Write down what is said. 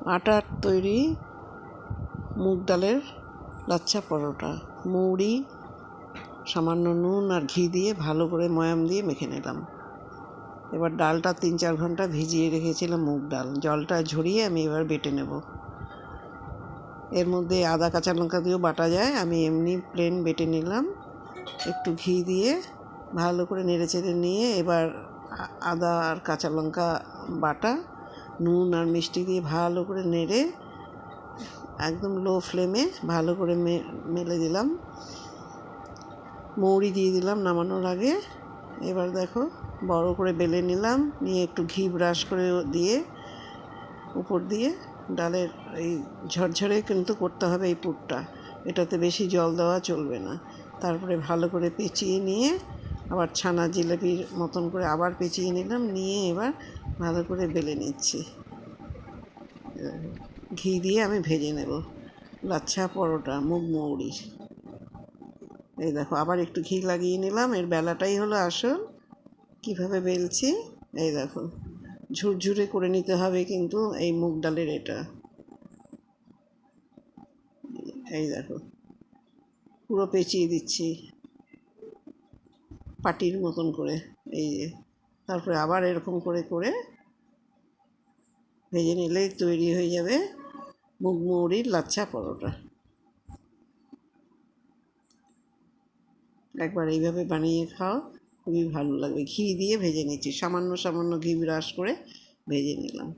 আটার তৈরি মুগ ডালের লাচ্ছা পরোটা। মৌরি, সামান্য নুন আর ঘি দিয়ে ভালো করে ময়াম দিয়ে মেখে নিলাম। এবার ডালটা 3-4 ঘন্টা ভিজিয়ে রেখেছিলাম, মুগ ডাল। জলটা ঝরিয়ে আমি এবার বেটে নেব। এর মধ্যে আদা কাঁচা লঙ্কা দিয়েও বাটা যায়, আমি এমনি প্লেন বেটে নিলাম। একটু ঘি দিয়ে ভালো করে নেড়েচেড়ে নিয়ে এবার আদা আর কাঁচা লঙ্কা বাটা, নুন আর মিষ্টি দিয়ে ভালো করে নেড়ে একদম লো ফ্লেমে ভালো করে মেলে দিলাম। মৌরি দিয়ে দিলাম নামানোর আগে। এবার দেখো বড় করে বেলে নিলাম, নিয়ে একটু ঘি ব্রাশ করে দিয়ে উপর দিয়ে ডালের এই ঝরঝরে কিন্তু করতে হবে এই পুরটা, এটাতে বেশি জল দেওয়া চলবে না। তারপরে ভালো করে পেঁচিয়ে নিয়ে আবার ছানা জিলাপির মতন করে আবার পেঁচিয়ে নিলাম, নিয়ে এবার ভালো করে বেলে নিচ্ছি। ঘি দিয়ে আমি ভেজে নেব লাচ্ছা পরোটা মুগ মৌরির। এই দেখো আবার একটু ঘি লাগিয়ে নিলাম। এর বেলাটাই হলো আসল। কীভাবে বেলছি এই দেখো, ঝুরঝুরে করে নিতে হবে কিন্তু এই মুগ ডালের এটা। এই দেখো পুরো পেঁচিয়ে দিচ্ছি পাটির মতন করে, এই যে। তারপরে আবার এরকম করে করে ভেজে নিলেই তৈরি হয়ে যাবে মুগ মৌরির লাচ্ছা পরোটা। একবার এইভাবে বানিয়ে খাও, খুবই ভালো লাগবে। ঘি দিয়ে ভেজে নিচ্ছি, সামান্য সামান্য ঘি ব্রাশ করে ভেজে নিলাম।